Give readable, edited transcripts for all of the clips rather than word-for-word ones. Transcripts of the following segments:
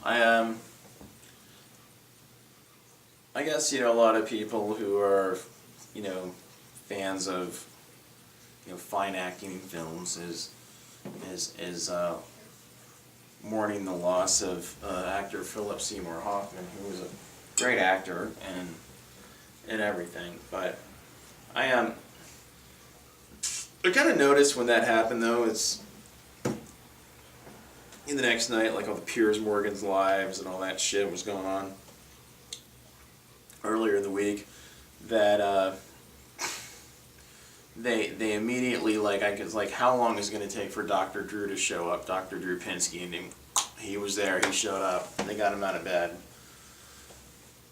I I guess a lot of people who are fans of fine acting in films is mourning the loss of actor Phillip Seymour Hoffman, who was a great actor and everything. But I I kind of noticed when that happened though. It's in the next night, like all the Piers Morgan's lives and all that shit was going on earlier in the week, that they immediately, like, I was like, how long is it going to take for Dr. Drew to show up? Dr. Drew Pinsky, and he was there. He showed up. They got him out of bed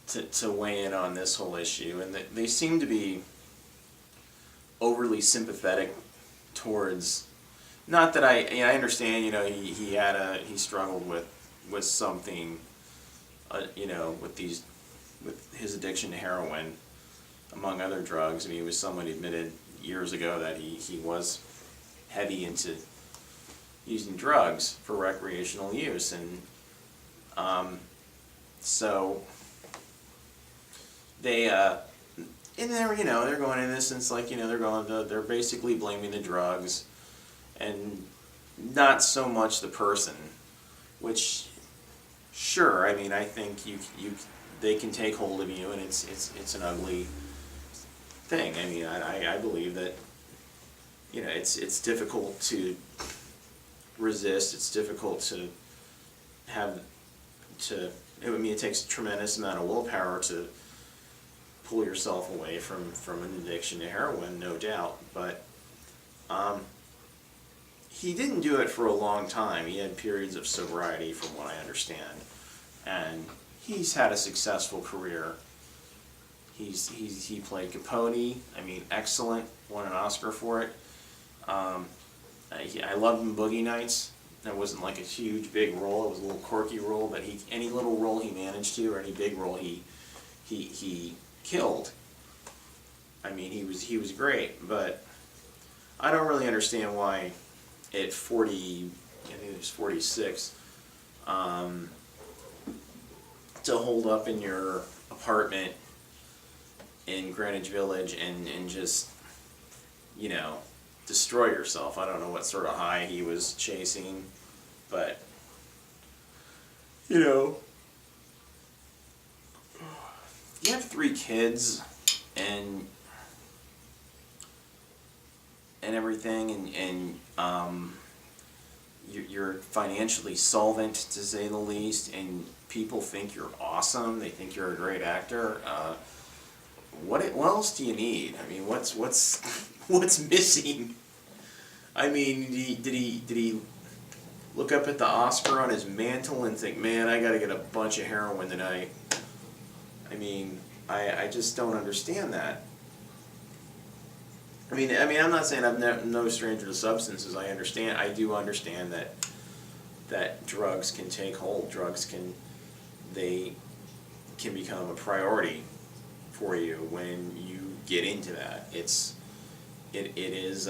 to weigh in on this whole issue, and they seem to be overly sympathetic towards. Not that I understand. He struggled with something, with his addiction to heroin, among other drugs. I mean, he was someone who admitted years ago that he was heavy into using drugs for recreational use, and so they and they're going into this, and it's like they're basically blaming the drugs and not so much the person, which sure, I mean, I think they can take hold of you, and it's an ugly thing. I mean, I believe that it's difficult to resist. It's difficult to I mean, it takes a tremendous amount of willpower to pull yourself away from an addiction to heroin, no doubt. But he didn't do it for a long time. He had periods of sobriety, from what I understand, and he's had a successful career. He played Capote. I mean, excellent. Won an Oscar for it. I loved him in Boogie Nights. That wasn't like a huge big role. It was a little quirky role, but any little role he managed to, or any big role he killed. I mean, he was great, but I don't really understand why at 40, I think he was 46, to hold up in your apartment in Greenwich Village and just, destroy yourself. I don't know what sort of high he was chasing, but, you have 3 kids and everything, and you're financially solvent, to say the least, and people think you're awesome. They think you're a great actor. What else do you need? I mean, what's missing? I mean, did he look up at the Oscar on his mantle and think, man, I got to get a bunch of heroin tonight? I mean, I just don't understand that. I mean, I'm not saying I'm no stranger to substances. I do understand that drugs can take hold. Drugs can become a priority for you when you get into that. It is.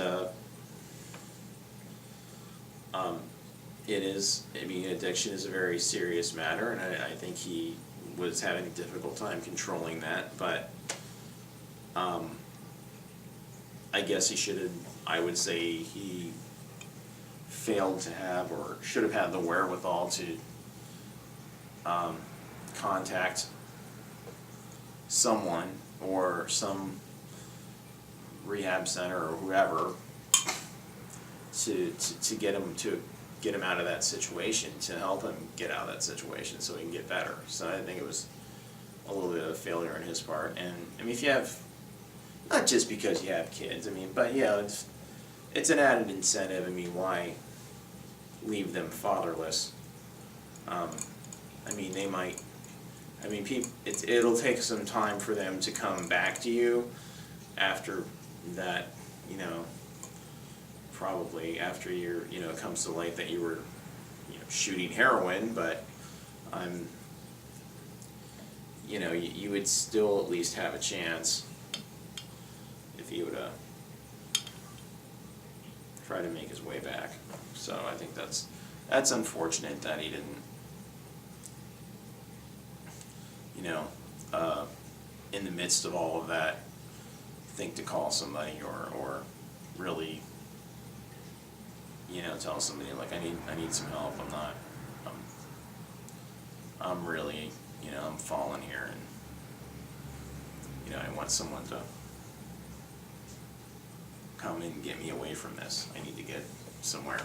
I mean, addiction is a very serious matter, and I think he was having a difficult time controlling that. But I guess he should have. I would say he failed to have, or should have had, the wherewithal to contact someone or some rehab center or whoever to get him out of that situation, to help him get out of that situation so he can get better. So I think it was a little bit of a failure on his part. And I mean, if you have, not just because you have kids, I mean, but it's an added incentive. I mean, why leave them fatherless? I mean, they might. I mean, it'll take some time for them to come back to you after that. Probably after it comes to light that you were, shooting heroin, but you would still at least have a chance if he would try to make his way back. So I think that's unfortunate that he didn't you know, in the midst of all of that, think to call somebody or really, you know, tell somebody like, I need some help. I'm really, you know, I'm falling here, and you know, I want someone to come and get me away from this. I need to get somewhere,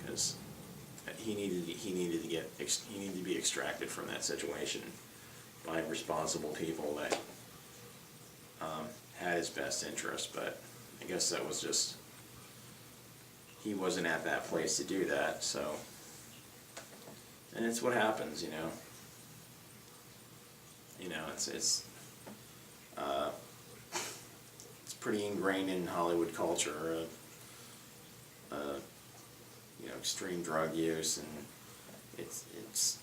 because he needed to be extracted from that situation by responsible people that had his best interest. But I guess that was just, he wasn't at that place to do that. So, and it's what happens, you know. You know, it's pretty ingrained in Hollywood culture. You know, extreme drug use, and it's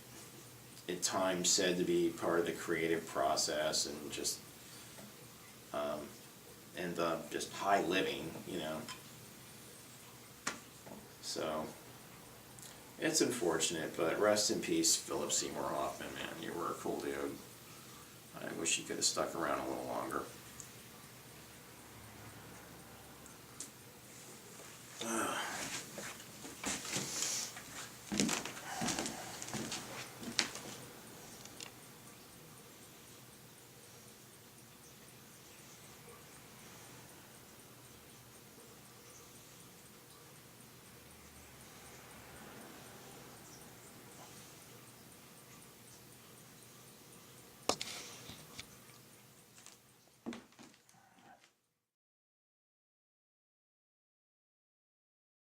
at times said to be part of the creative process, and just just high living, you know. So it's unfortunate, but rest in peace, Phillip Seymour Hoffman, man. You were a cool dude. I wish you could have stuck around a little longer.